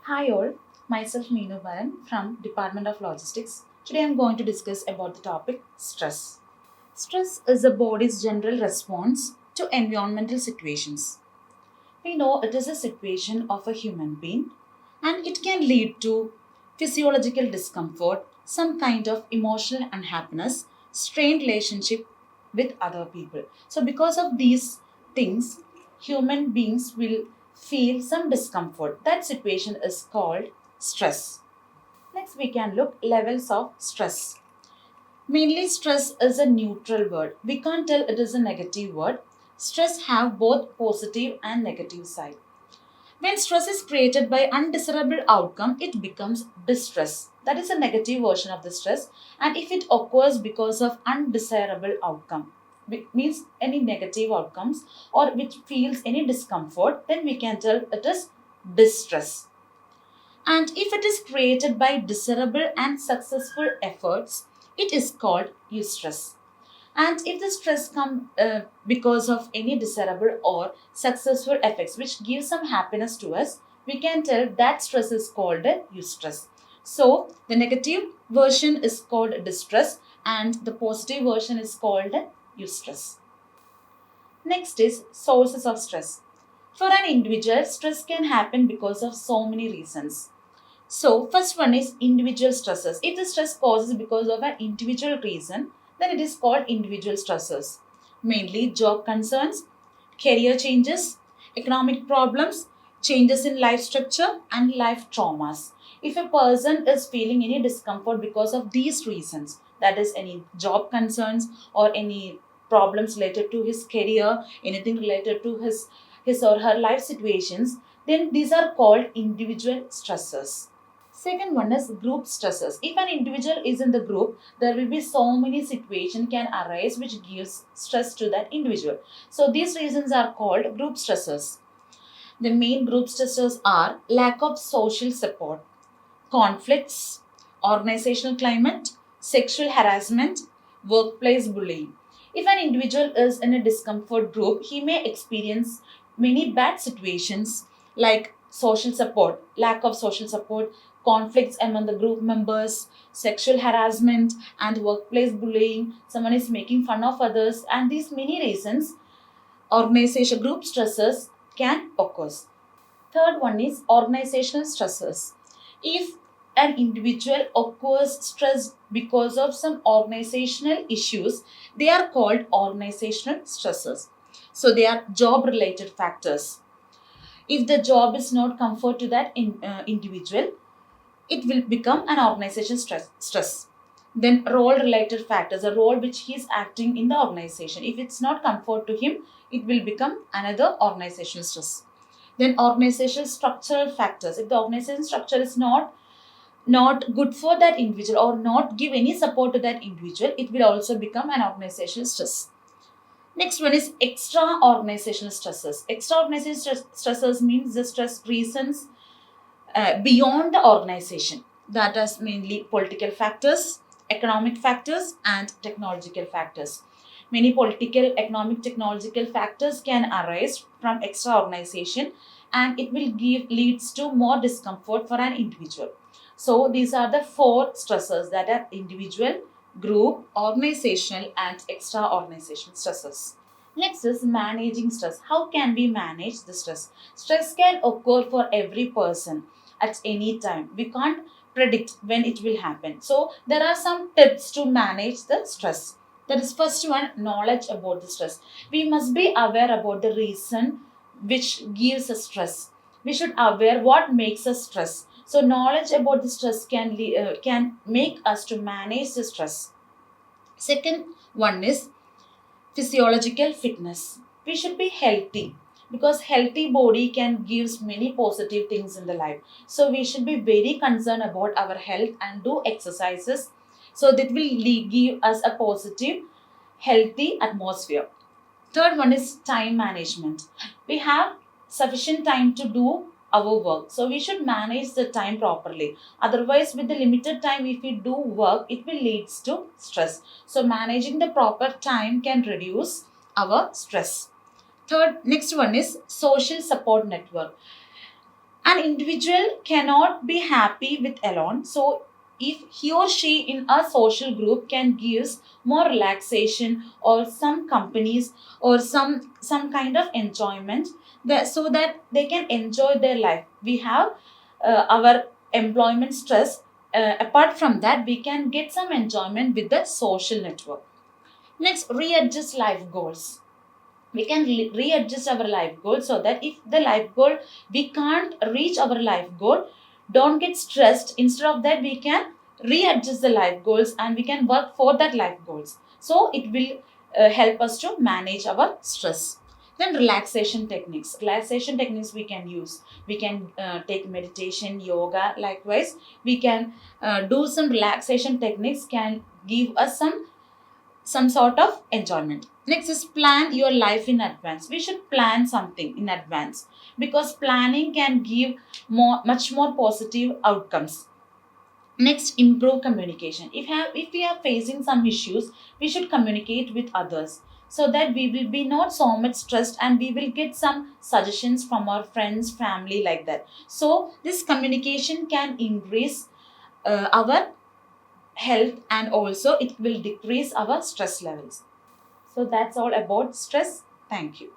Hi all, myself Meenu Baran from Department of Logistics. Today I am going to discuss about the topic stress. Stress is the body's general response to environmental situations. We know it is a situation of a human being and it can lead to physiological discomfort, some kind of emotional unhappiness, strained relationship with other people. So, because of these things, human beings will feel some discomfort. That situation is called stress. Next, we can look levels of stress. Mainly, stress is a neutral word. We can't tell it is a negative word. Stress have both positive and negative side. When stress is created by undesirable outcome, it becomes distress. That is a negative version of the stress. And if it occurs because of undesirable outcome, means any negative outcomes or which feels any discomfort, then we can tell it is distress. And if it is created by desirable and successful efforts, it is called eustress. And if the stress comes because of any desirable or successful effects which give some happiness to us, we can tell that stress is called a eustress. So the negative version is called distress and the positive version is called eustress. Next is sources of stress. For an individual, stress can happen because of so many reasons. So, first one is individual stresses. If the stress causes because of an individual reason, then it is called individual stresses. Mainly job concerns, career changes, economic problems, changes in life structure, and life traumas. If a person is feeling any discomfort because of these reasons, that is any job concerns or any problems related to his career, anything related to his or her life situations, then these are called individual stresses. Second one is group stresses. If an individual is in the group, there will be so many situations can arise which gives stress to that individual. So these reasons are called group stresses. The main group stresses are lack of social support, conflicts, organizational climate, sexual harassment, workplace bullying. If an individual is in a discomfort group, he may experience many bad situations like social support, lack of social support, conflicts among the group members, sexual harassment, and workplace bullying. Someone is making fun of others, and these many reasons organization group stresses can occur. Third one is organizational stresses. If an individual occurs stress because of some organizational issues, they are called organizational stresses. So they are job related factors. If the job is not comfort to that individual, it will become an organization stress. Then role related factors, a role which he is acting in the organization. If it's not comfort to him, it will become another organizational stress. Then organizational structural factors. If the organization structure is not good for that individual or not give any support to that individual, it will also become an organizational stress. Next one is extra organizational stresses. Extra organizational stresses means the stress reasons beyond the organization. That is mainly political factors, economic factors, and technological factors. Many political, economic, technological factors can arise from extra organization, and it will give leads to more discomfort for an individual. So these are the four stresses that are individual, group, organizational, and extra organizational stresses. Next is managing stress. How can we manage the stress? Stress can occur for every person at any time. We can't predict when it will happen. So there are some tips to manage the stress. That is first one, knowledge about the stress. We must be aware about the reason which gives us stress. We should aware what makes us stress. So knowledge about the stress can make us to manage the stress. Second one is physiological fitness. We should be healthy because healthy body can gives many positive things in the life. So we should be very concerned about our health and do exercises so that will give us a positive healthy atmosphere. Third one is time management. We have sufficient time to do our work. So we should manage the time properly. Otherwise, with the limited time, if we do work, it will leads to stress. So managing the proper time can reduce our stress. Third, next one is social support network. An individual cannot be happy with alone. So if he or she in a social group can gives more relaxation or some companies or some kind of enjoyment, that so that they can enjoy their life. We have our employment stress. Apart from that, we can get some enjoyment with the social network. Next, readjust life goals. We can readjust our life goal, so that if the life goal we can't reach our life goal, don't get stressed. Instead of that, we can readjust the life goals and we can work for that life goals, so it will help us to manage our stress. Then relaxation techniques we can use. We can take meditation, yoga. Likewise, we can do some relaxation techniques, can give us some sort of enjoyment. Next is plan your life in advance. We should plan something in advance, because planning can give much more positive outcomes. Next, improve communication. If we are facing some issues, we should communicate with others, so that we will be not so much stressed and we will get some suggestions from our friends, family, like that. So this communication can increase our health, and also it will decrease our stress levels. So that's all about stress. Thank you.